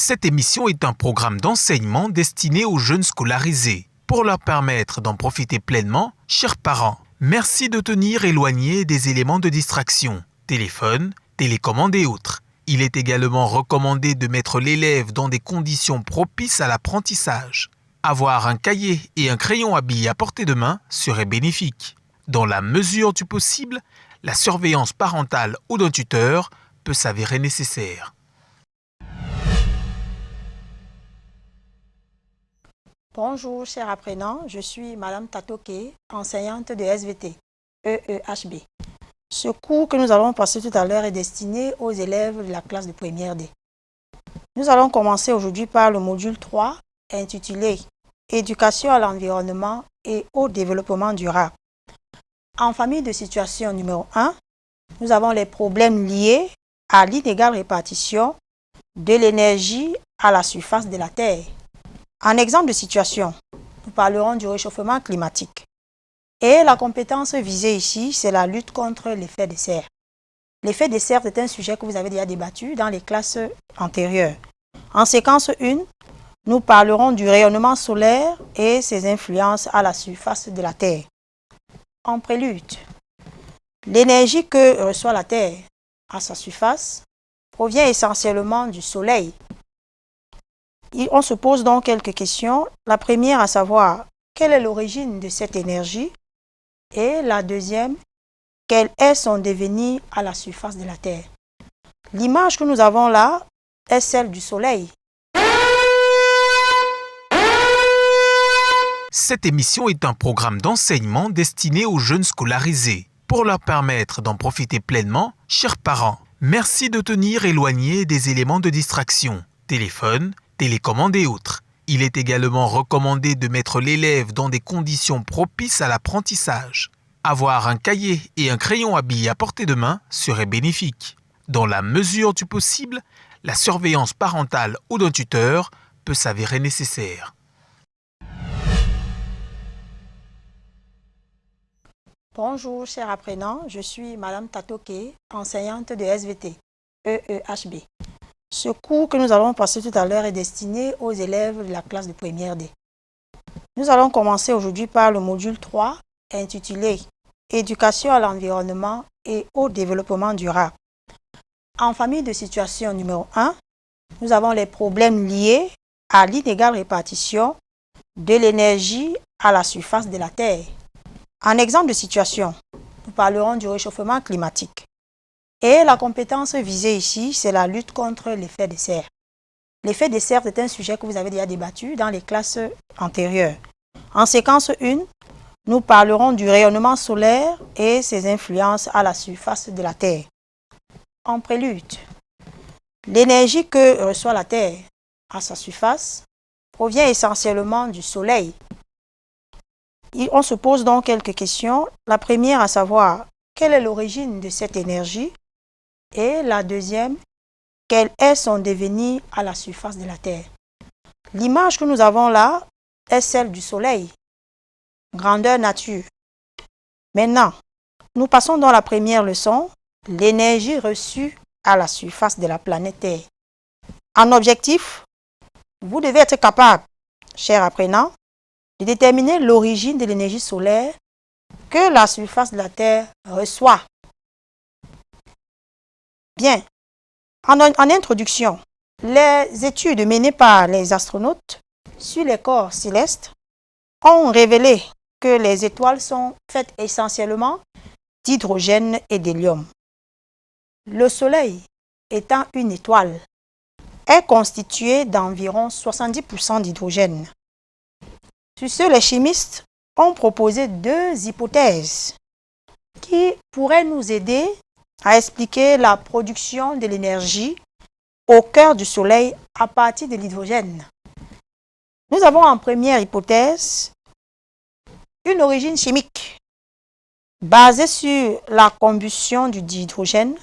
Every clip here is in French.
Cette émission est un programme d'enseignement destiné aux jeunes scolarisés. Pour leur permettre d'en profiter pleinement, chers parents, merci de tenir éloignés des éléments de distraction, téléphone, télécommande et autres. Il est également recommandé de mettre l'élève dans des conditions propices à l'apprentissage. Avoir un cahier et un crayon à billes à portée de main serait bénéfique. Dans la mesure du possible, la surveillance parentale ou d'un tuteur peut s'avérer nécessaire. Bonjour, chers apprenants, je suis Madame Tatoke, enseignante de SVT, EEHB. Ce cours que nous allons passer tout à l'heure est destiné aux élèves de la classe de première D. Nous allons commencer aujourd'hui par le module 3, intitulé « Éducation à l'environnement et au développement durable ». En famille de situation numéro 1, nous avons les problèmes liés à l'inégale répartition de l'énergie à la surface de la Terre. En exemple de situation, nous parlerons du réchauffement climatique. Et la compétence visée ici, c'est la lutte contre l'effet de serre. L'effet de serre est un sujet que vous avez déjà débattu dans les classes antérieures. En séquence 1, nous parlerons du rayonnement solaire et ses influences à la surface de la Terre. En prélude, l'énergie que reçoit la Terre à sa surface provient essentiellement du Soleil. On se pose donc quelques questions. La première à savoir, quelle est l'origine de cette énergie? Et la deuxième, quel est son devenir à la surface de la Terre? L'image que nous avons là est celle du Soleil. Cette émission est un programme d'enseignement destiné aux jeunes scolarisés. Pour leur permettre d'en profiter pleinement, chers parents, merci de tenir éloignés des éléments de distraction, téléphone, télécommande et autres. Il est également recommandé de mettre l'élève dans des conditions propices à l'apprentissage. Avoir un cahier et un crayon à billes à portée de main serait bénéfique. Dans la mesure du possible, la surveillance parentale ou d'un tuteur peut s'avérer nécessaire. Bonjour, chers apprenants, je suis Madame Tatoke, enseignante de SVT, EEHB. Ce cours que nous allons passer tout à l'heure est destiné aux élèves de la classe de première D. Nous allons commencer aujourd'hui par le module 3, intitulé « Éducation à l'environnement et au développement durable ». En famille de situation numéro 1, nous avons les problèmes liés à l'inégale répartition de l'énergie à la surface de la Terre. En exemple de situation, nous parlerons du réchauffement climatique. Et la compétence visée ici, c'est la lutte contre l'effet de serre. L'effet de serre est un sujet que vous avez déjà débattu dans les classes antérieures. En séquence 1, nous parlerons du rayonnement solaire et ses influences à la surface de la Terre. En prélude, l'énergie que reçoit la Terre à sa surface provient essentiellement du Soleil. On se pose donc quelques questions. La première à savoir, quelle est l'origine de cette énergie? Et la deuxième, quel est son devenir à la surface de la Terre? L'image que nous avons là est celle du Soleil, grandeur nature. Maintenant, nous passons dans la première leçon, l'énergie reçue à la surface de la planète Terre. En objectif, vous devez être capable, chers apprenants, de déterminer l'origine de l'énergie solaire que la surface de la Terre reçoit. Bien, en introduction, les études menées par les astronautes sur les corps célestes ont révélé que les étoiles sont faites essentiellement d'hydrogène et d'hélium. Le Soleil, étant une étoile, est constitué d'environ 70% d'hydrogène. Sur ce, les chimistes ont proposé deux hypothèses qui pourraient nous aider à expliquer la production de l'énergie au cœur du Soleil à partir de l'hydrogène. Nous avons en première hypothèse une origine chimique basée sur la combustion du dihydrogène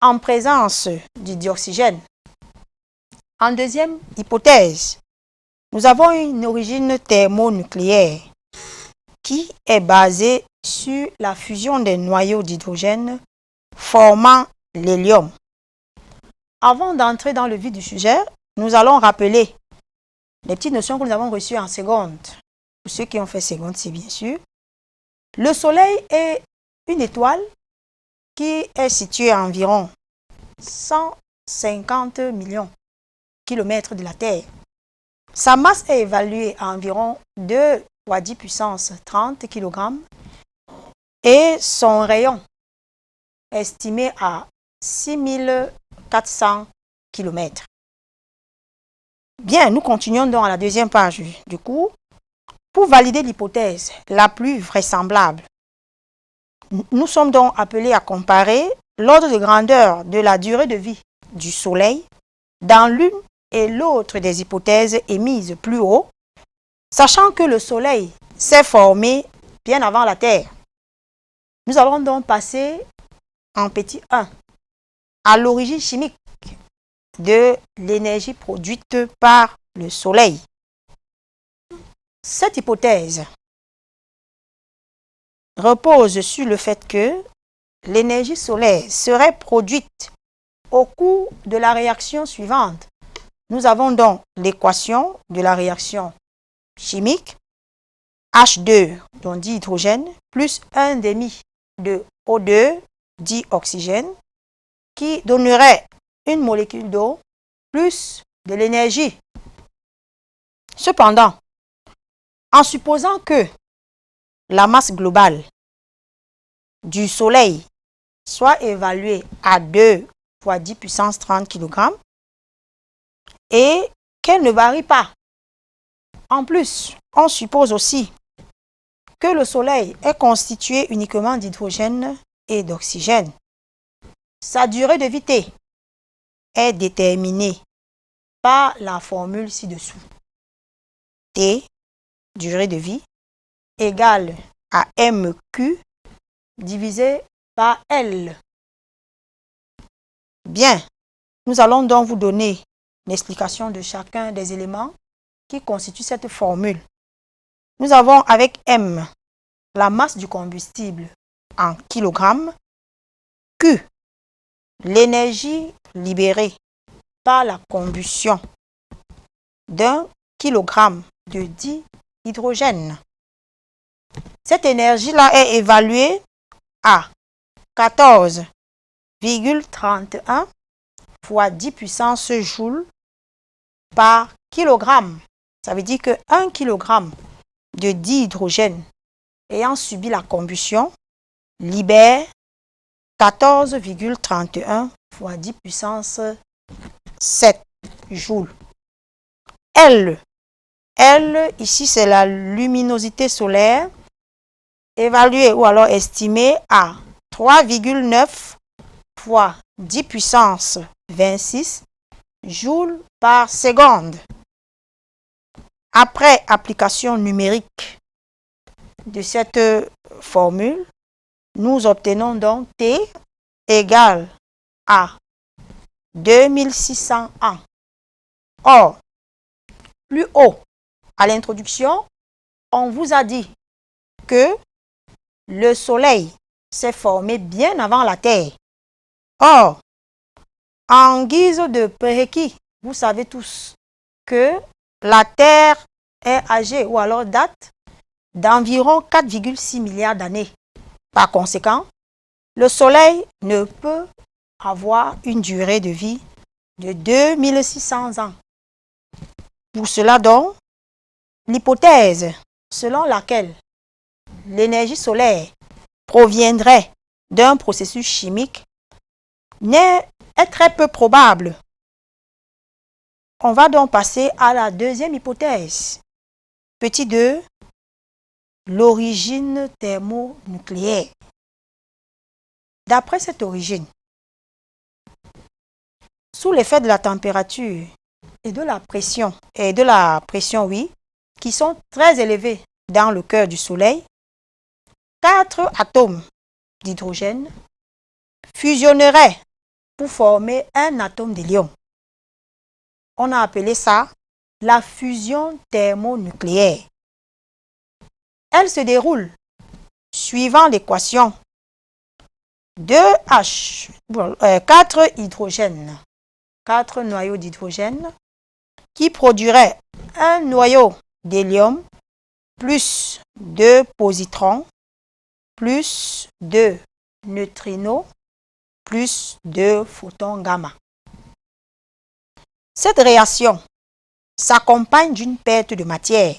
en présence du dioxygène. En deuxième hypothèse, nous avons une origine thermonucléaire qui est basée sur la fusion des noyaux d'hydrogène formant l'hélium. Avant d'entrer dans le vif du sujet, nous allons rappeler les petites notions que nous avons reçues en seconde. Pour ceux qui ont fait seconde, c'est bien sûr. Le Soleil est une étoile qui est située à environ 150 millions de kilomètres de la Terre. Sa masse est évaluée à environ 2 fois 10 puissance 30 kg et son rayon estimé à 6400 km. Bien, nous continuons donc à la deuxième page du cours. Pour valider l'hypothèse la plus vraisemblable, nous sommes donc appelés à comparer l'ordre de grandeur de la durée de vie du Soleil dans l'une et l'autre des hypothèses émises plus haut, sachant que le Soleil s'est formé bien avant la Terre. Nous allons donc passer en petit 1 à l'origine chimique de l'énergie produite par le Soleil. Cette hypothèse repose sur le fait que l'énergie solaire serait produite au cours de la réaction suivante. Nous avons donc l'équation de la réaction chimique H2, donc dit hydrogène, plus 1,5 de O2, dit oxygène, qui donnerait une molécule d'eau plus de l'énergie. Cependant, en supposant que la masse globale du Soleil soit évaluée à 2 fois 10 puissance 30 kg et qu'elle ne varie pas. En plus, on suppose aussi que le Soleil est constitué uniquement d'hydrogène et d'oxygène. Sa durée de vie T est déterminée par la formule ci-dessous. T, durée de vie, égale à MQ divisé par L. Bien, nous allons donc vous donner l'explication de chacun des éléments qui constituent cette formule. Nous avons avec M la masse du combustible en kilogrammes, Q l'énergie libérée par la combustion d'un kilogramme de dihydrogène. Cette énergie-là est évaluée à 14,31 fois 10 puissance joules par kilogramme. Ça veut dire que 1 kg de dihydrogène ayant subi la combustion libère 14,31 fois 10 puissance 7 joules. L, ici c'est la luminosité solaire évaluée ou alors estimée à 3,9 fois 10 puissance 26 joules par seconde. Après application numérique de cette formule, nous obtenons donc T égale à 2600 ans. Or, plus haut, à l'introduction, on vous a dit que le Soleil s'est formé bien avant la Terre. Or, en guise de prérequis, vous savez tous que la Terre est âgée ou alors date d'environ 4,6 milliards d'années. Par conséquent, le Soleil ne peut avoir une durée de vie de 2600 ans. Pour cela donc, l'hypothèse selon laquelle l'énergie solaire proviendrait d'un processus chimique est très peu probable. On va donc passer à la deuxième hypothèse. Petit 2, l'origine thermonucléaire. D'après cette origine, sous l'effet de la température et de la pression, oui, qui sont très élevées dans le cœur du Soleil, 4 atomes d'hydrogène fusionneraient pour former un atome d'hélium. On a appelé ça la fusion thermonucléaire. Elle se déroule suivant l'équation 4 hydrogènes, 4 noyaux d'hydrogène qui produirait un noyau d'hélium plus 2 positrons plus 2 neutrinos plus 2 photons gamma. Cette réaction s'accompagne d'une perte de matière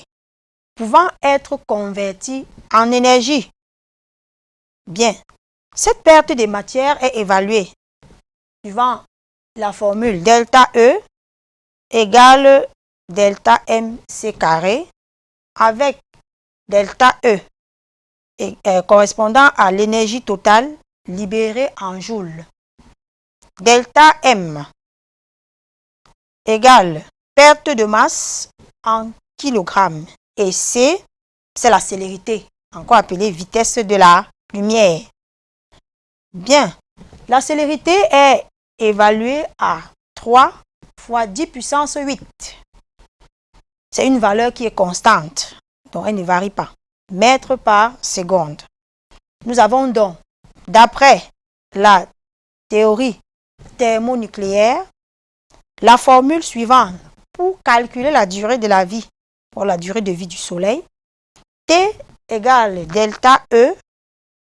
pouvant être convertie en énergie. Bien, cette perte de matière est évaluée suivant la formule delta E égale delta mc carré avec delta E correspondant à l'énergie totale libérée en joules. Delta M égale perte de masse en kilogrammes et C, c'est la célérité, encore appelée vitesse de la lumière. Bien, la célérité est évaluée à 3 fois 10 puissance 8. C'est une valeur qui est constante, donc elle ne varie pas. Mètres par seconde. Nous avons donc, d'après la théorie thermonucléaire, la formule suivante pour calculer la durée de la vie, pour la durée de vie du Soleil. T égale delta E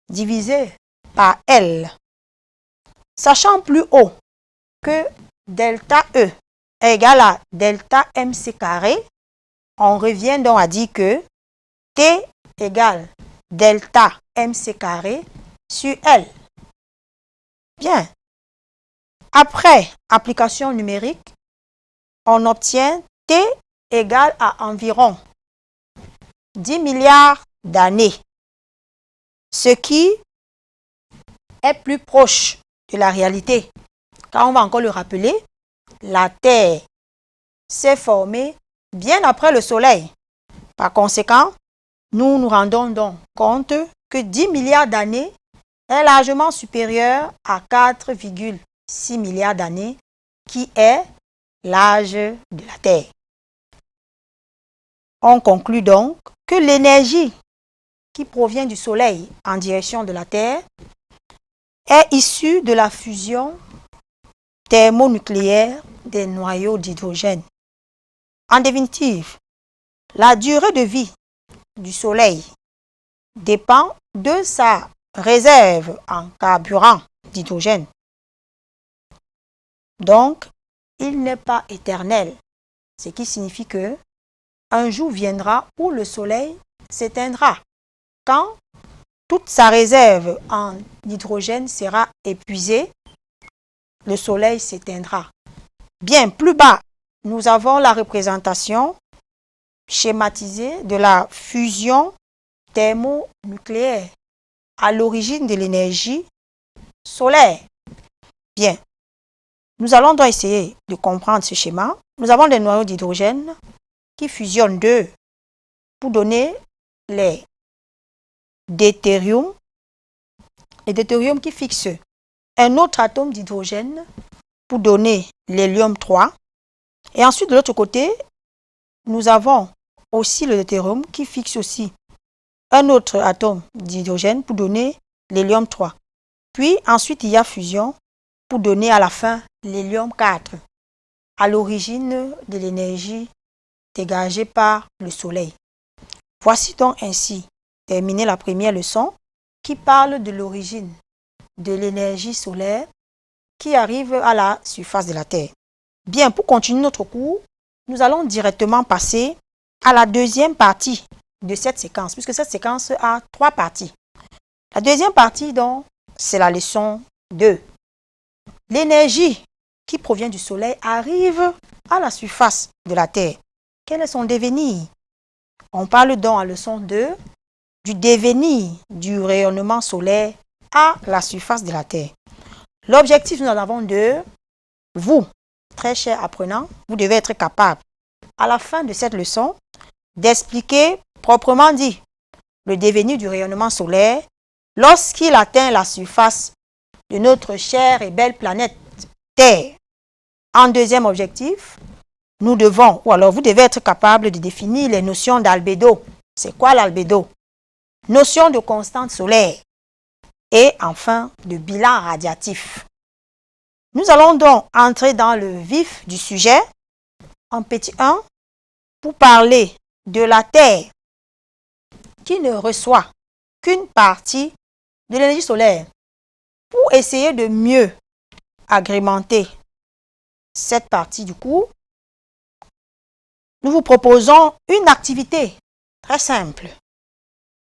divisé par L. Sachant plus haut que delta E est égal à delta mc carré, on revient donc à dire que T égale delta mc carré sur L. Bien. Après application numérique, on obtient T égale à environ 10 milliards d'années, ce qui est plus proche de la réalité. Car on va encore le rappeler, la Terre s'est formée bien après le Soleil. Par conséquent, nous nous rendons donc compte que 10 milliards d'années est largement supérieur à 4,6 milliards d'années, qui est l'âge de la Terre. On conclut donc que l'énergie qui provient du Soleil en direction de la Terre est issue de la fusion thermonucléaire des noyaux d'hydrogène. En définitive, la durée de vie du Soleil dépend de sa réserve en carburant d'hydrogène. Donc, il n'est pas éternel, ce qui signifie que un jour viendra où le Soleil s'éteindra. Quand toute sa réserve en hydrogène sera épuisée, le Soleil s'éteindra. Bien plus bas, nous avons la représentation schématisée de la fusion thermonucléaire à l'origine de l'énergie solaire. Bien, nous allons donc essayer de comprendre ce schéma. Nous avons des noyaux d'hydrogène qui fusionnent d'eux pour donner les deutérium. Les deutérium qui fixent un autre atome d'hydrogène pour donner l'hélium 3. Et ensuite, de l'autre côté, nous avons aussi le deutérium qui fixe aussi un autre atome d'hydrogène pour donner l'hélium 3. Puis ensuite, il y a fusion pour donner à la fin l'hélium 4, à l'origine de l'énergie dégagée par le Soleil. Voici donc ainsi terminée la première leçon qui parle de l'origine de l'énergie solaire qui arrive à la surface de la Terre. Bien, pour continuer notre cours, nous allons directement passer à la deuxième partie de cette séquence, puisque cette séquence a 3 parties. La deuxième partie, donc, c'est la leçon 2. L'énergie qui provient du Soleil arrive à la surface de la Terre. Quel est son devenir? On parle donc à leçon 2 du devenir du rayonnement solaire à la surface de la Terre. L'objectif, nous en avons 2. Vous, très chers apprenants, vous devez être capable, à la fin de cette leçon, d'expliquer proprement dit le devenir du rayonnement solaire lorsqu'il atteint la surface de notre chère et belle planète Terre. En deuxième objectif, nous devons, ou alors vous devez être capable de définir les notions d'albédo. C'est quoi l'albédo? Notion de constante solaire. Et enfin, de bilan radiatif. Nous allons donc entrer dans le vif du sujet en petit 1 pour parler de la Terre qui ne reçoit qu'une partie de l'énergie solaire. Pour essayer de mieux agrémenter cette partie du cours, nous vous proposons une activité très simple.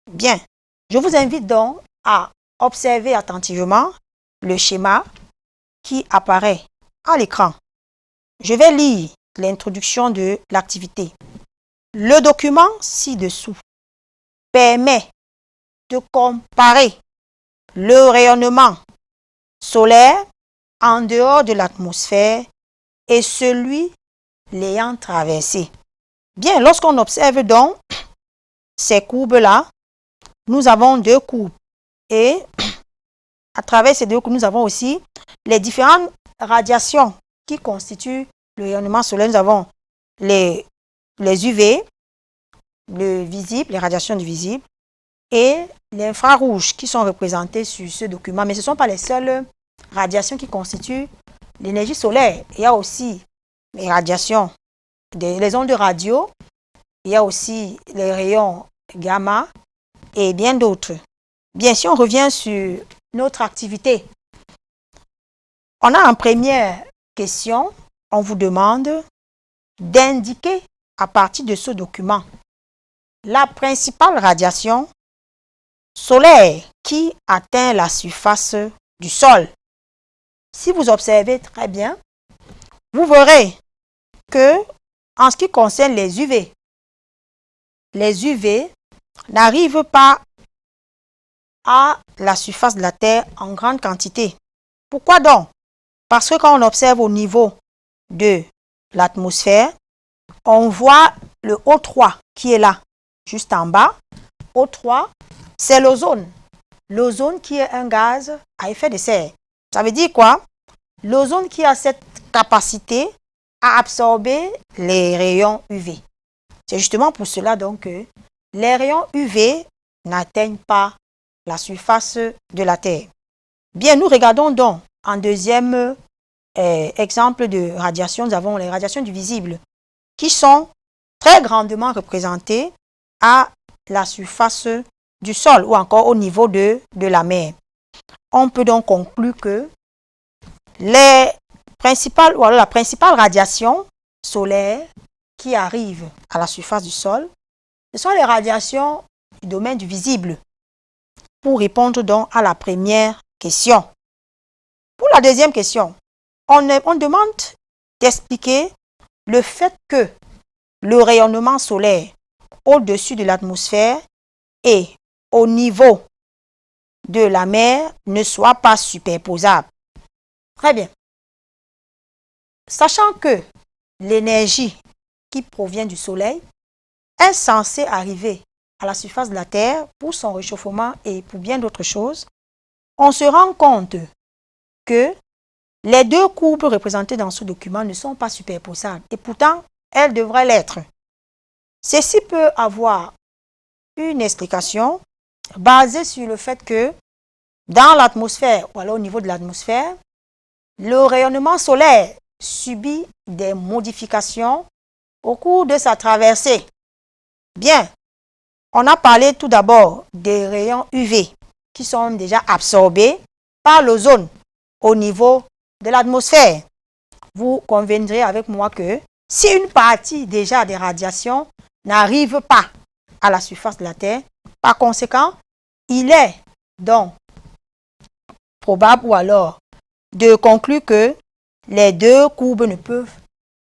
Bien, je vous invite donc à observer attentivement le schéma qui apparaît à l'écran. Je vais lire l'introduction de l'activité. Le document ci-dessous permet de comparer le rayonnement solaire en dehors de l'atmosphère et celui l'ayant traversé. Bien, lorsqu'on observe donc ces courbes-là, nous avons deux courbes et à travers ces deux courbes, nous avons aussi les différentes radiations qui constituent le rayonnement solaire. Nous avons les UV, le visible, les radiations du visible, et l'infrarouge qui sont représentés sur ce document. Mais ce ne sont pas les seules radiations qui constituent l'énergie solaire. Il y a aussi les radiations, les ondes radio, il y a aussi les rayons gamma et bien d'autres. Bien, si on revient sur notre activité, on a en première question, on vous demande d'indiquer à partir de ce document la principale radiation solaire qui atteint la surface du sol. Si vous observez très bien, vous verrez que en ce qui concerne les UV n'arrivent pas à la surface de la Terre en grande quantité. Pourquoi donc? Parce que quand on observe au niveau de l'atmosphère, on voit le O3 qui est là, juste en bas. O3, c'est l'ozone. L'ozone qui est un gaz à effet de serre. Ça veut dire quoi? L'ozone qui a cette capacité à absorber les rayons UV. C'est justement pour cela donc que les rayons UV n'atteignent pas la surface de la Terre. Bien, nous regardons donc en deuxième exemple de radiation, nous avons les radiations du visible qui sont très grandement représentées à la surface du sol ou encore au niveau de la mer. On peut donc conclure que la principale radiation solaire qui arrive à la surface du sol, ce sont les radiations du domaine du visible. Pour répondre donc à la première question. Pour la deuxième question, on demande d'expliquer le fait que le rayonnement solaire au-dessus de l'atmosphère et au niveau de la mer ne soit pas superposable. Très bien. Sachant que l'énergie qui provient du soleil est censée arriver à la surface de la Terre pour son réchauffement et pour bien d'autres choses, on se rend compte que les deux courbes représentées dans ce document ne sont pas superposables et pourtant elles devraient l'être. Ceci peut avoir une explication basée sur le fait que dans l'atmosphère ou alors au niveau de l'atmosphère, le rayonnement solaire subit des modifications au cours de sa traversée. Bien, on a parlé tout d'abord des rayons UV qui sont déjà absorbés par l'ozone au niveau de l'atmosphère. Vous conviendrez avec moi que si une partie déjà des radiations n'arrive pas à la surface de la Terre, par conséquent, il est donc probable ou alors de conclure que les deux courbes ne peuvent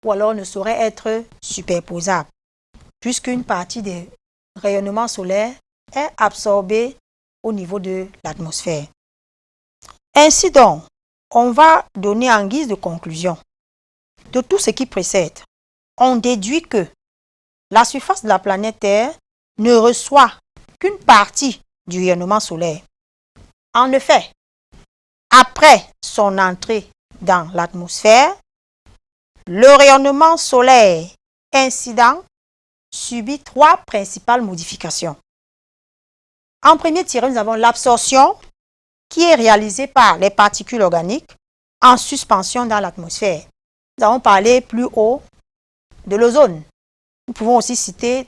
ou alors ne sauraient être superposables, puisqu'une partie des rayonnements solaires est absorbée au niveau de l'atmosphère. Ainsi donc, on va donner en guise de conclusion de tout ce qui précède. On déduit que la surface de la planète Terre ne reçoit qu'une partie du rayonnement solaire. En effet, après son entrée dans l'atmosphère, le rayonnement solaire incident subit trois principales modifications. En premier tiré, nous avons l'absorption qui est réalisée par les particules organiques en suspension dans l'atmosphère. Nous avons parlé plus haut de l'ozone. Nous pouvons aussi citer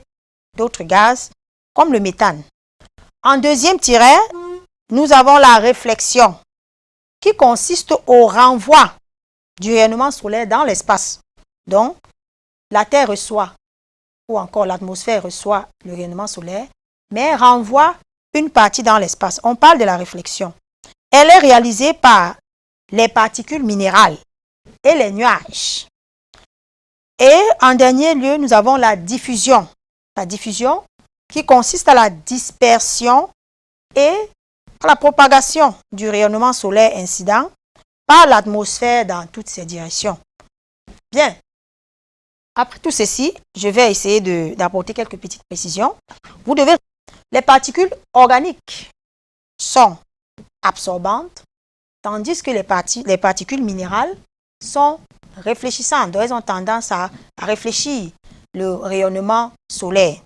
d'autres gaz comme le méthane. En deuxième tiret, nous avons la réflexion qui consiste au renvoi du rayonnement solaire dans l'espace. Donc, la Terre reçoit, ou encore l'atmosphère reçoit le rayonnement solaire, mais renvoie une partie dans l'espace. On parle de la réflexion. Elle est réalisée par les particules minérales et les nuages. Et en dernier lieu, nous avons la diffusion. La diffusion qui consiste à la dispersion et à la propagation du rayonnement solaire incident par l'atmosphère dans toutes ses directions. Bien. Après tout ceci, je vais essayer d'apporter quelques petites précisions. Les particules organiques sont absorbantes, tandis que les particules minérales sont réfléchissantes. Donc, elles ont tendance à réfléchir le rayonnement solaire.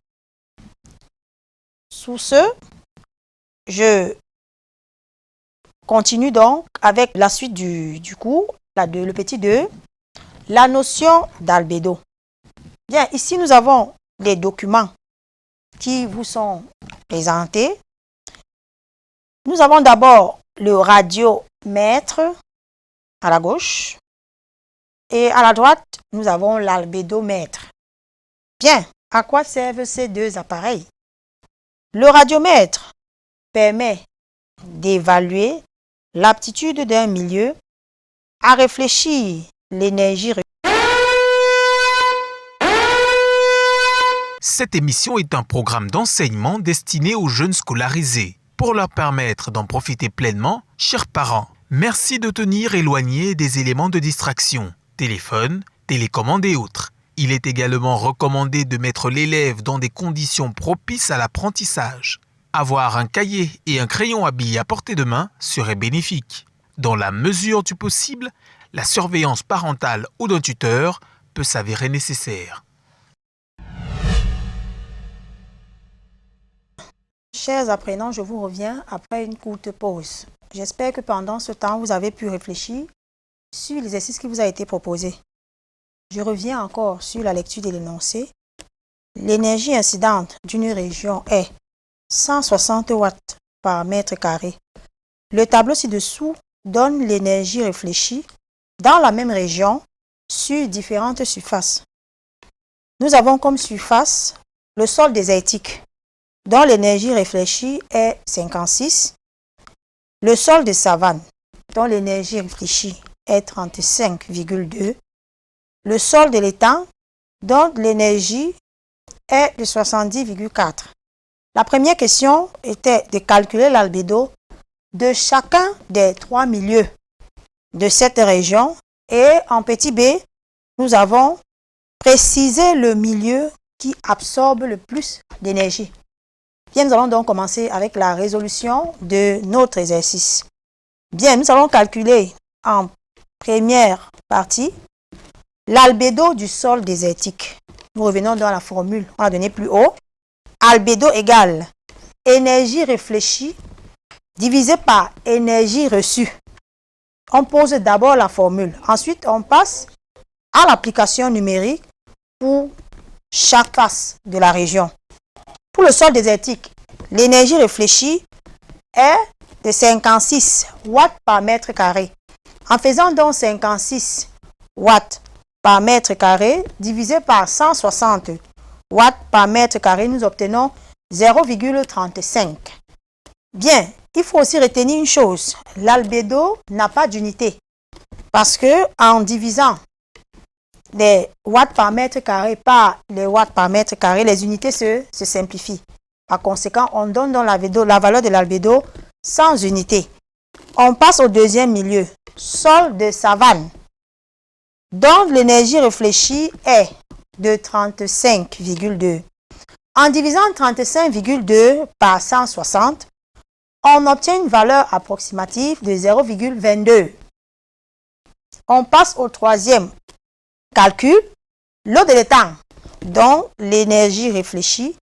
Sous ce, je continue donc avec la suite du cours, le petit 2, la notion d'albédo. Bien, ici nous avons les documents qui vous sont présentés. Nous avons d'abord le radiomètre à la gauche et à la droite, nous avons l'albédomètre. Bien, à quoi servent ces deux appareils? Le radiomètre permet d'évaluer l'aptitude d'un milieu à réfléchir l'énergie. Cette émission est un programme d'enseignement destiné aux jeunes scolarisés. Pour leur permettre d'en profiter pleinement, chers parents, merci de tenir éloigné des éléments de distraction, téléphone, télécommande et autres. Il est également recommandé de mettre l'élève dans des conditions propices à l'apprentissage. Avoir un cahier et un crayon à billes à portée de main serait bénéfique. Dans la mesure du possible, la surveillance parentale ou d'un tuteur peut s'avérer nécessaire. Chers apprenants, je vous reviens après une courte pause. J'espère que pendant ce temps, vous avez pu réfléchir sur l'exercice qui vous a été proposé. Je reviens encore sur la lecture de l'énoncé. L'énergie incidente d'une région est 160 watts par mètre carré. Le tableau ci-dessous donne l'énergie réfléchie dans la même région sur différentes surfaces. Nous avons comme surface le sol désertique, dont l'énergie réfléchie est 56, le sol de savane, dont l'énergie réfléchie est 35,2, le sol de l'étang, dont l'énergie est de 70,4. La première question était de calculer l'albédo de chacun des trois milieux de cette région et en petit b, nous avons précisé le milieu qui absorbe le plus d'énergie. Bien, nous allons donc commencer avec la résolution de notre exercice. Bien, nous allons calculer en première partie l'albédo du sol désertique. Nous revenons dans la formule qu'on a donnée plus haut. Albédo égale énergie réfléchie divisé par énergie reçue. On pose d'abord la formule. Ensuite, on passe à l'application numérique pour chaque face de la région. Pour le sol désertique, l'énergie réfléchie est de 56 watts par mètre carré. En faisant donc 56 watts par mètre carré divisé par 160 watts par mètre carré, nous obtenons 0,35. Bien, il faut aussi retenir une chose, l'albédo n'a pas d'unité parce que en divisant les watts par mètre carré par les watts par mètre carré, les unités se simplifient. Par conséquent, on donne dans la valeur de l'albédo sans unité. On passe au deuxième milieu, sol de savane, dont l'énergie réfléchie est de 35,2. En divisant 35,2 par 160, on obtient une valeur approximative de 0,22. On passe au troisième calcul, l'eau de l'étang, dont l'énergie réfléchie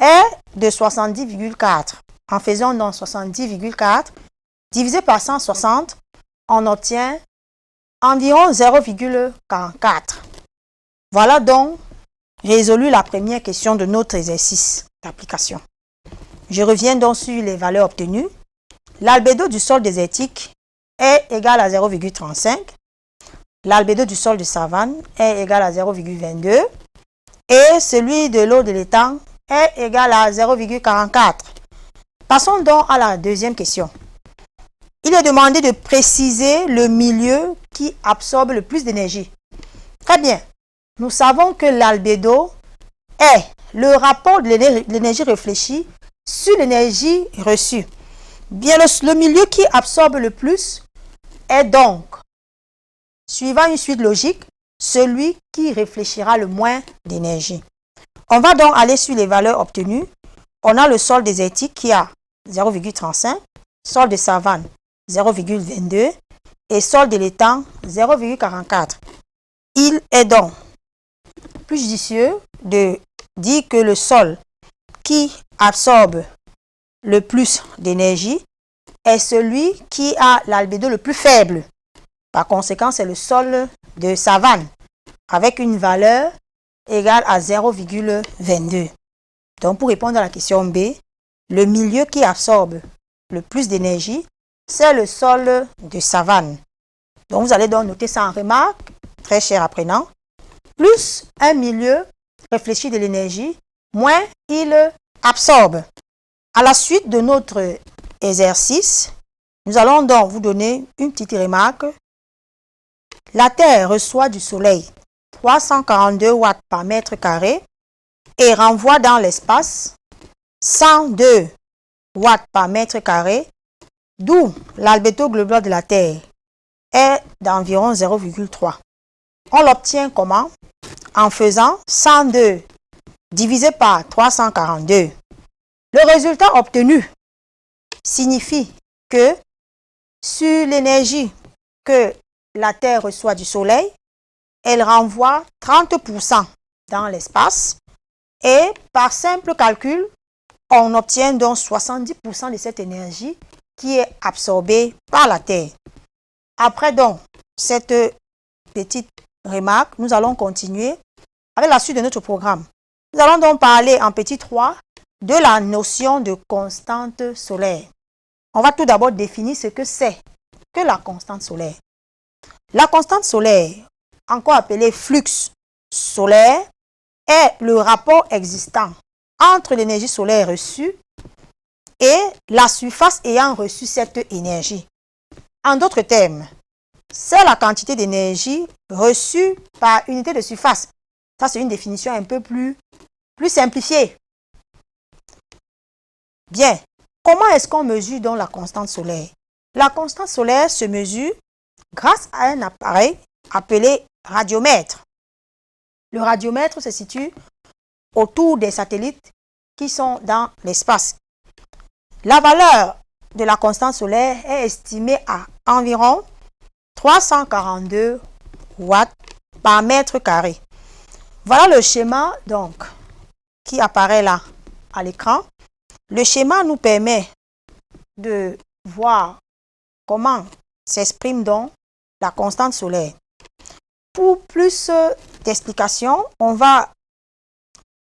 est de 70,4. En faisant donc 70,4 divisé par 160, on obtient environ 0,44. Voilà donc résolu la première question de notre exercice d'application. Je reviens donc sur les valeurs obtenues. L'albédo du sol désertique est égal à 0,35. L'albédo du sol de savane est égal à 0,22. Et celui de l'eau de l'étang est égal à 0,44. Passons donc à la deuxième question. Il est demandé de préciser le milieu qui absorbe le plus d'énergie. Très bien. Nous savons que l'albédo est le rapport de l'énergie réfléchie sur l'énergie reçue. Bien, le milieu qui absorbe le plus est donc, suivant une suite logique, celui qui réfléchira le moins d'énergie. On va donc aller sur les valeurs obtenues. On a le sol désertique qui a 0,35, sol de savane 0,22 et sol de l'étang 0,44. Il est donc plus judicieux de dire que le sol qui absorbe le plus d'énergie est celui qui a l'albédo le plus faible. Par conséquent, c'est le sol de savane avec une valeur égale à 0,22. Donc, pour répondre à la question B, le milieu qui absorbe le plus d'énergie, c'est le sol de savane. Donc, vous allez donc noter ça en remarque, très cher apprenant. Plus un milieu réfléchit de l'énergie, moins il absorbe. À la suite de notre exercice, nous allons donc vous donner une petite remarque. La Terre reçoit du Soleil 342 watts par mètre carré et renvoie dans l'espace 102 watts par mètre carré, d'où l'albédo global de la Terre est d'environ 0,3. On l'obtient comment? En faisant 102 divisé par 342. Le résultat obtenu signifie que sur l'énergie que la Terre reçoit du Soleil, elle renvoie 30% dans l'espace et par simple calcul, on obtient donc 70% de cette énergie qui est absorbée par la Terre. Après donc cette petite remarque, nous allons continuer avec la suite de notre programme. Nous allons donc parler en petit 3 de la notion de constante solaire. On va tout d'abord définir ce que c'est que la constante solaire. La constante solaire, encore appelée flux solaire, est le rapport existant entre l'énergie solaire reçue et la surface ayant reçu cette énergie. En d'autres termes, c'est la quantité d'énergie reçue par unité de surface. Ça, c'est une définition un peu plus simplifiée. Bien, comment est-ce qu'on mesure donc la constante solaire? La constante solaire se mesure grâce à un appareil appelé radiomètre. Le radiomètre se situe autour des satellites qui sont dans l'espace. La valeur de la constante solaire est estimée à environ 342 watts par mètre carré. Voilà le schéma donc qui apparaît là à l'écran. Le schéma nous permet de voir comment s'exprime donc la constante solaire. Pour plus d'explications, on va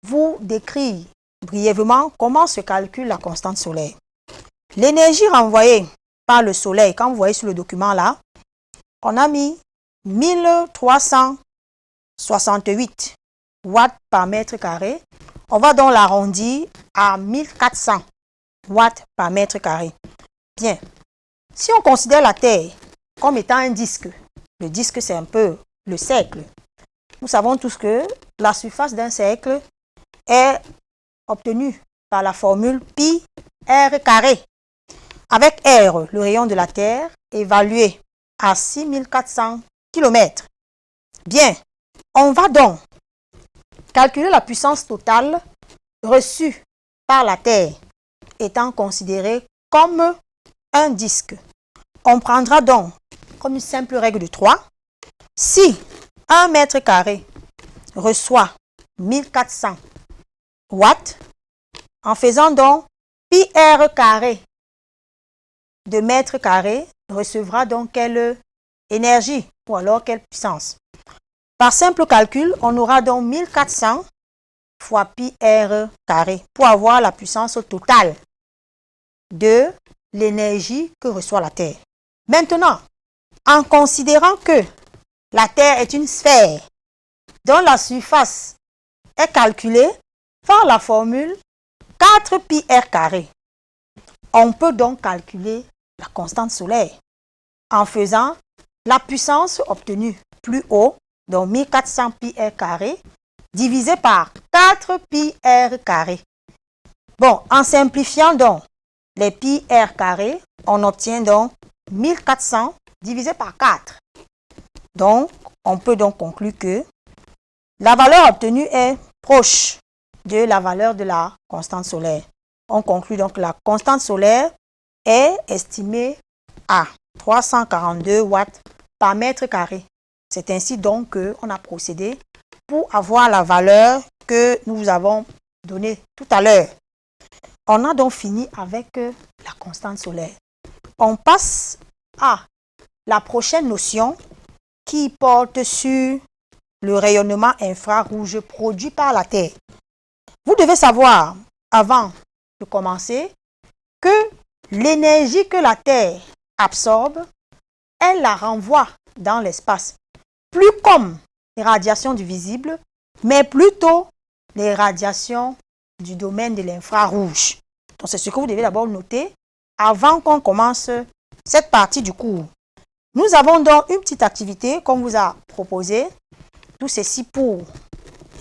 vous décrire brièvement comment se calcule la constante solaire. L'énergie renvoyée par le soleil, quand vous voyez sur le document là, on a mis 1368 watts par mètre carré. On va donc l'arrondir à 1400 watts par mètre carré. Bien, si on considère la Terre comme étant un disque, le disque c'est un peu le cercle. Nous savons tous que la surface d'un cercle est obtenue par la formule pi r carré. Avec R, le rayon de la Terre, évalué à 6400 km. Bien, on va donc calculer la puissance totale reçue par la Terre, étant considérée comme un disque. On prendra donc comme une simple règle de 3. Si 1 mètre carré reçoit 1400 watts, en faisant donc pi r carré de mètre carré recevra donc quelle énergie ou alors quelle puissance. Par simple calcul, on aura donc 1400 fois pi r carré pour avoir la puissance totale de l'énergie que reçoit la Terre. Maintenant, en considérant que la Terre est une sphère dont la surface est calculée par la formule 4 pi r carré, on peut donc calculer la constante solaire en faisant la puissance obtenue plus haut, donc 1400 pi r carré, divisé par 4 pi r carré. Bon, en simplifiant donc les pi r carré, on obtient donc 1400 divisé par 4. Donc, on peut donc conclure que la valeur obtenue est proche de la valeur de la constante solaire. On conclut donc que la constante solaire est estimée à 342 watts par mètre carré. C'est ainsi donc qu'on a procédé pour avoir la valeur que nous vous avons donnée tout à l'heure. On a donc fini avec la constante solaire. On passe à la prochaine notion qui porte sur le rayonnement infrarouge produit par la Terre. Vous devez savoir, avant de commencer, que l'énergie que la Terre absorbe, elle la renvoie dans l'espace. Plus comme les radiations du visible, mais plutôt les radiations du domaine de l'infrarouge. Donc c'est ce que vous devez d'abord noter avant qu'on commence cette partie du cours. Nous avons donc une petite activité qu'on vous a proposée. Tout ceci pour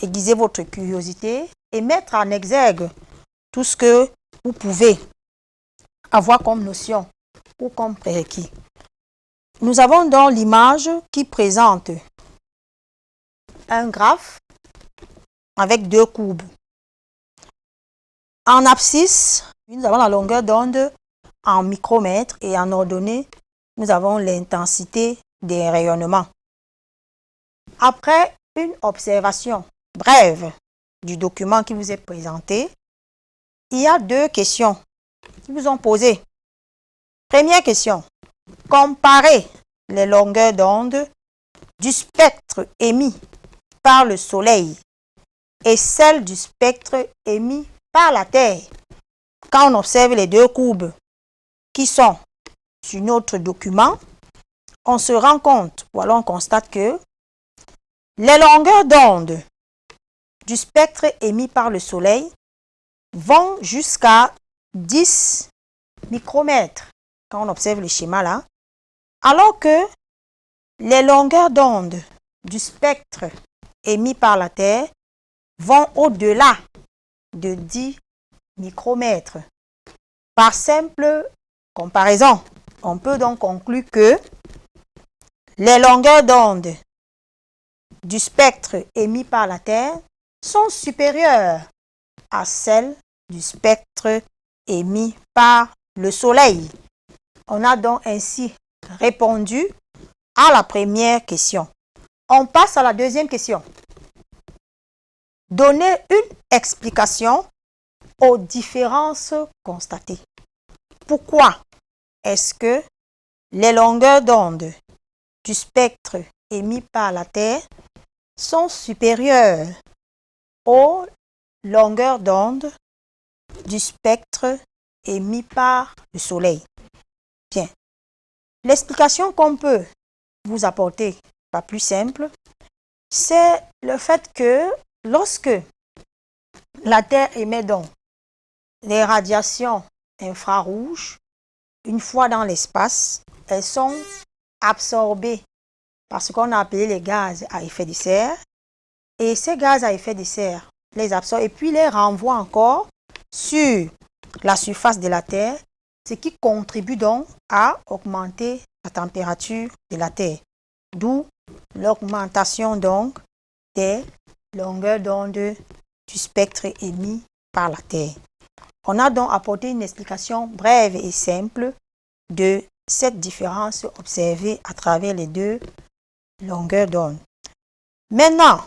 aiguiser votre curiosité et mettre en exergue tout ce que vous pouvez avoir comme notion ou comme prérequis. Nous avons donc l'image qui présente un graphe avec deux courbes. En abscisse, nous avons la longueur d'onde en micromètres et en ordonnée, nous avons l'intensité des rayonnements. Après une observation brève du document qui vous est présenté, il y a deux questions qui vous ont posées. Première question, comparez les longueurs d'onde du spectre émis par le Soleil et celle du spectre émis par la Terre. Quand on observe les deux courbes qui sont sur notre document, on se rend compte, ou alors on constate que les longueurs d'onde du spectre émis par le Soleil vont jusqu'à 10 micromètres, quand on observe le schéma là, alors que les longueurs d'onde du spectre émis par la Terre vont au-delà de 10 micromètres. Par simple comparaison, on peut donc conclure que les longueurs d'onde du spectre émis par la Terre sont supérieures à celles du spectre émis par le Soleil. On a donc ainsi répondu à la première question. On passe à la deuxième question. Donnez une explication aux différences constatées. Pourquoi est-ce que les longueurs d'onde du spectre émis par la Terre sont supérieures aux longueurs d'onde du spectre émis par le Soleil? Bien. L'explication qu'on peut vous apporter, pas plus simple, c'est le fait que lorsque la Terre émet donc les radiations infrarouges, une fois dans l'espace, elles sont absorbées par ce qu'on a appelé les gaz à effet de serre. Et ces gaz à effet de serre les absorbent et puis les renvoient encore sur la surface de la Terre, ce qui contribue donc à augmenter la température de la Terre. D'où l'augmentation donc des longueurs d'onde du spectre émis par la Terre. On a donc apporté une explication brève et simple de cette différence observée à travers les deux longueurs d'onde. Maintenant,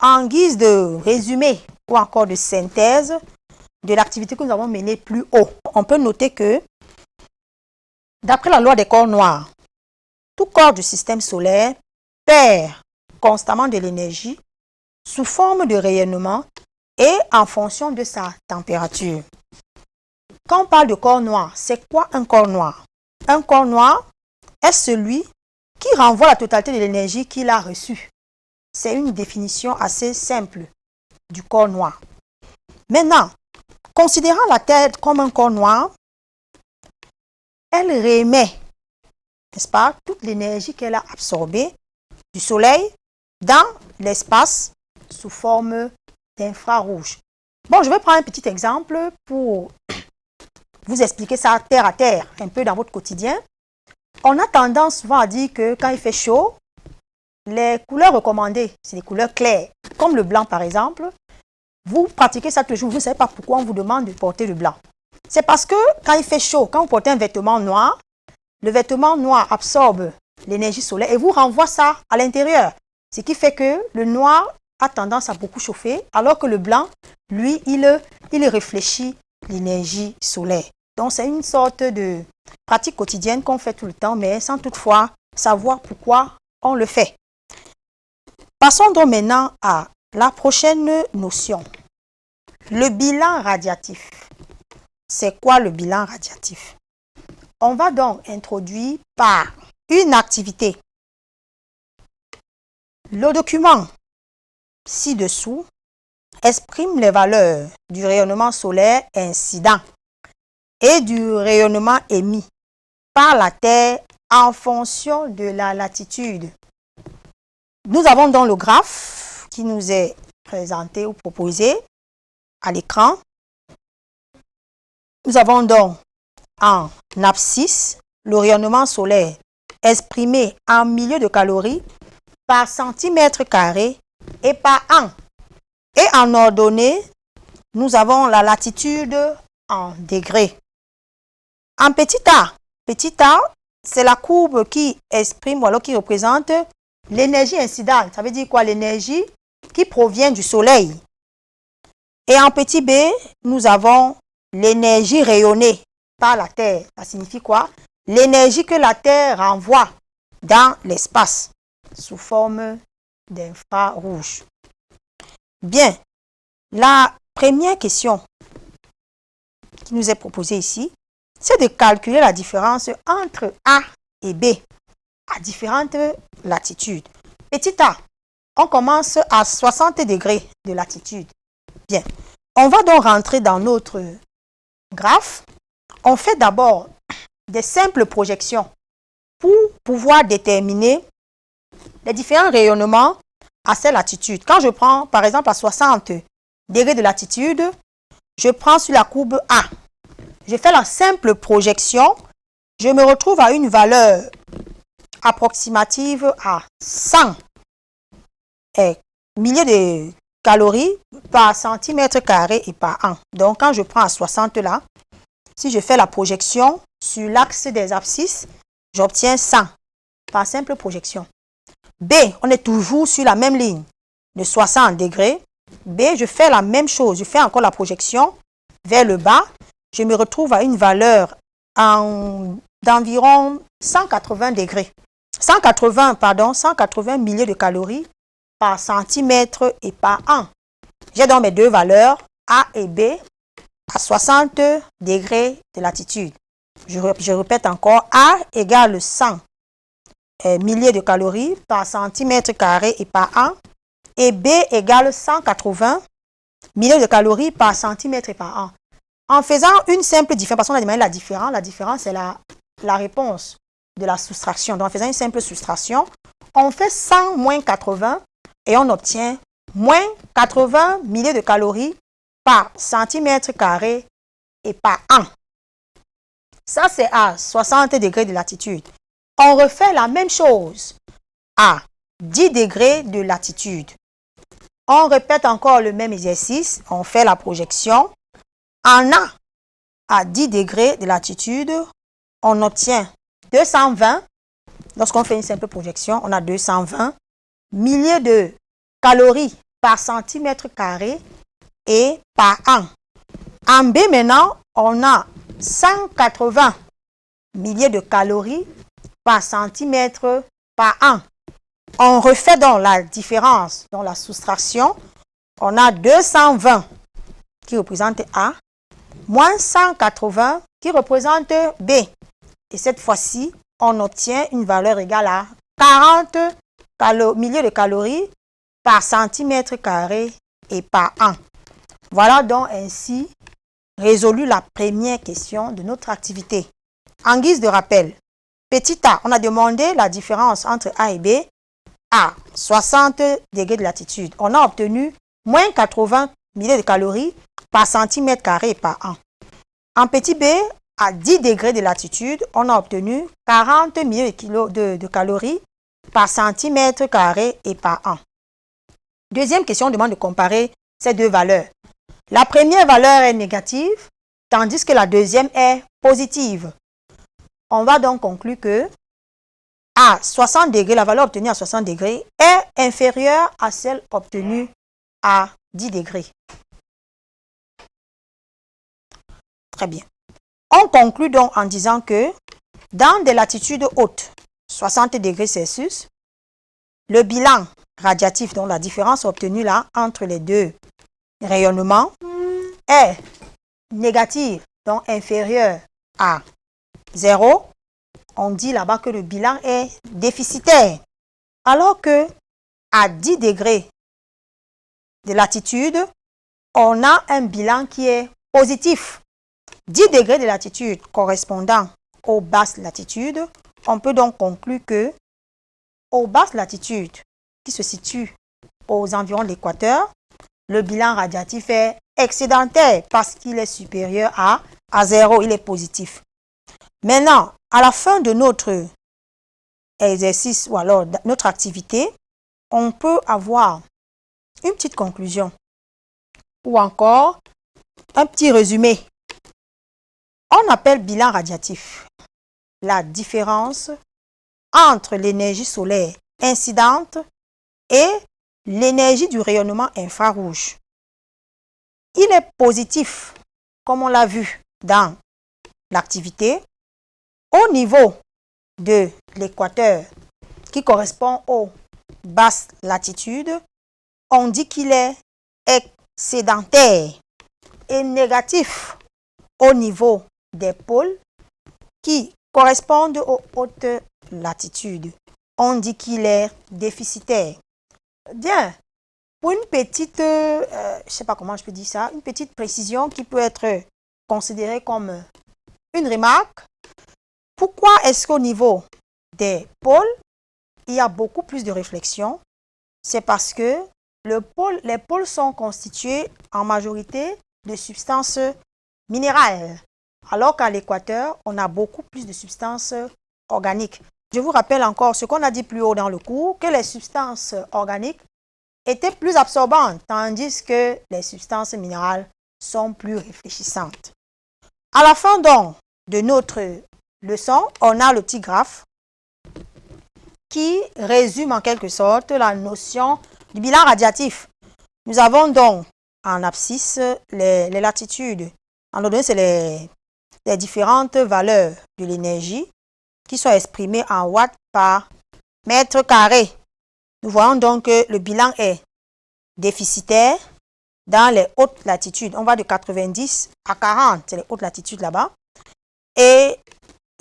en guise de résumé ou encore de synthèse de l'activité que nous avons menée plus haut, on peut noter que, d'après la loi des corps noirs, tout corps du système solaire perd constamment de l'énergie sous forme de rayonnement et en fonction de sa température. Quand on parle de corps noir, c'est quoi un corps noir? Un corps noir est celui qui renvoie la totalité de l'énergie qu'il a reçue. C'est une définition assez simple du corps noir. Maintenant, considérant la Terre comme un corps noir, elle réémet, n'est-ce pas, toute l'énergie qu'elle a absorbée du Soleil dans l'espace sous forme d'infrarouge. Bon, je vais prendre un petit exemple pour vous expliquer ça terre à terre, un peu dans votre quotidien. On a tendance souvent à dire que quand il fait chaud, les couleurs recommandées, c'est des couleurs claires, comme le blanc par exemple. Vous pratiquez ça toujours, vous ne savez pas pourquoi on vous demande de porter le blanc. C'est parce que quand il fait chaud, quand vous portez un vêtement noir, le vêtement noir absorbe l'énergie solaire et vous renvoie ça à l'intérieur. Ce qui fait que le noir a tendance à beaucoup chauffer, alors que le blanc, lui, il réfléchit l'énergie solaire. Donc, c'est une sorte de pratique quotidienne qu'on fait tout le temps, mais sans toutefois savoir pourquoi on le fait. Passons donc maintenant à la prochaine notion. Le bilan radiatif. C'est quoi le bilan radiatif? On va donc introduire par une activité. Le document ci-dessous exprime les valeurs du rayonnement solaire incident et du rayonnement émis par la Terre en fonction de la latitude. Nous avons donc le graphe qui nous est présenté ou proposé à l'écran. Nous avons donc en abscisse le rayonnement solaire exprimé en milieu de calories par centimètre carré et par an. Et en ordonnée, nous avons la latitude en degrés. En petit a, c'est la courbe qui exprime ou alors qui représente l'énergie incidente. Ça veut dire quoi? L'énergie qui provient du soleil. Et en petit b, nous avons l'énergie rayonnée par la Terre. Ça signifie quoi? L'énergie que la Terre renvoie dans l'espace sous forme d'infrarouge. Bien, la première question qui nous est proposée ici, c'est de calculer la différence entre A et B à différentes latitudes. Petit a, on commence à 60 degrés de latitude. Bien, on va donc rentrer dans notre graphe. On fait d'abord des simples projections pour pouvoir déterminer les différents rayonnements à ces latitudes. Quand je prends par exemple à 60 degrés de latitude, je prends sur la courbe A. Je fais la simple projection, je me retrouve à une valeur approximative à 100 milliers de calories par centimètre carré et par an. Donc, quand je prends à 60 là, si je fais la projection sur l'axe des abscisses, j'obtiens 100 par simple projection. B, on est toujours sur la même ligne de 60 degrés. B, je fais la même chose, je fais encore la projection vers le bas. Je me retrouve à une valeur d'environ 180 degrés. 180 milliers de calories par centimètre et par an. J'ai donc mes deux valeurs, A et B, à 60 degrés de latitude. Je répète encore, A égale 100 milliers de calories par centimètre carré et par an. Et B égale 180 milliers de calories par centimètre et par an. En faisant une simple différence, parce qu'on a demandé la différence c'est la réponse de la soustraction. Donc en faisant une simple soustraction, on fait 100 moins 80 et on obtient moins 80 milliers de calories par centimètre carré et par an. Ça, c'est à 60 degrés de latitude. On refait la même chose à 10 degrés de latitude. On répète encore le même exercice. On fait la projection. En A, à 10 degrés de latitude, on obtient 220. Lorsqu'on fait une simple projection, on a 220 milliers de calories par centimètre carré et par an. En B maintenant, on a 180 milliers de calories par centimètre par an. On refait donc la différence, donc la soustraction. On a 220 qui représente A, moins 180 qui représente B. Et cette fois-ci, on obtient une valeur égale à 40 milliers de calories par centimètre carré et par an. Voilà donc ainsi résolu la première question de notre activité. En guise de rappel, petit a, on a demandé la différence entre A et B à 60 degrés de latitude. On a obtenu moins 80 milliers de calories par centimètre carré et par an. En petit b, à 10 degrés de latitude, on a obtenu 40 milliers de calories par centimètre carré et par an. Deuxième question, on demande de comparer ces deux valeurs. La première valeur est négative, tandis que la deuxième est positive. On va donc conclure que à 60 degrés, la valeur obtenue à 60 degrés est inférieure à celle obtenue à 10 degrés. Très bien. On conclut donc en disant que dans des latitudes hautes, 60 degrés Celsius, le bilan radiatif, donc la différence obtenue là entre les deux rayonnements, est négative, donc inférieure à 0. On dit là-bas que le bilan est déficitaire. Alors que à 10 degrés de latitude, on a un bilan qui est positif. 10 degrés de latitude correspondant aux basses latitudes, on peut donc conclure que aux basses latitudes qui se situent aux environs de l'équateur, le bilan radiatif est excédentaire parce qu'il est supérieur à 0, il est positif. Maintenant, à la fin de notre exercice ou alors notre activité, on peut avoir une petite conclusion ou encore un petit résumé. On appelle bilan radiatif la différence entre l'énergie solaire incidente et l'énergie du rayonnement infrarouge. Il est positif, comme on l'a vu dans l'activité, au niveau de l'équateur qui correspond aux basses latitudes, on dit qu'il est excédentaire et négatif au niveau des pôles qui correspondent aux hautes latitudes. On dit qu'il est déficitaire. Bien, pour une petite, je ne sais pas comment je peux dire ça, une petite précision qui peut être considérée comme une remarque. Pourquoi est-ce qu'au niveau des pôles, il y a beaucoup plus de réflexion? C'est parce que les pôles sont constitués en majorité de substances minérales, alors qu'à l'équateur, on a beaucoup plus de substances organiques. Je vous rappelle encore ce qu'on a dit plus haut dans le cours, que les substances organiques étaient plus absorbantes, tandis que les substances minérales sont plus réfléchissantes. À la fin donc de notre leçon, on a le petit graphe qui résume en quelque sorte la notion du bilan radiatif. Nous avons donc en abscisse les latitudes. En ordonnée, c'est les différentes valeurs de l'énergie qui sont exprimées en watts par mètre carré. Nous voyons donc que le bilan est déficitaire dans les hautes latitudes. On va de 90 à 40, c'est les hautes latitudes là-bas. Et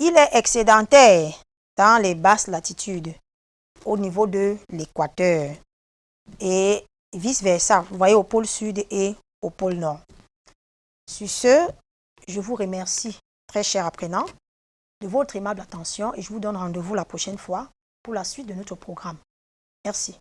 il est excédentaire dans les basses latitudes au niveau de l'équateur. Et vice-versa, vous voyez au pôle sud et au pôle nord. Sur ce, je vous remercie, très chers apprenants, de votre aimable attention et je vous donne rendez-vous la prochaine fois pour la suite de notre programme. Merci.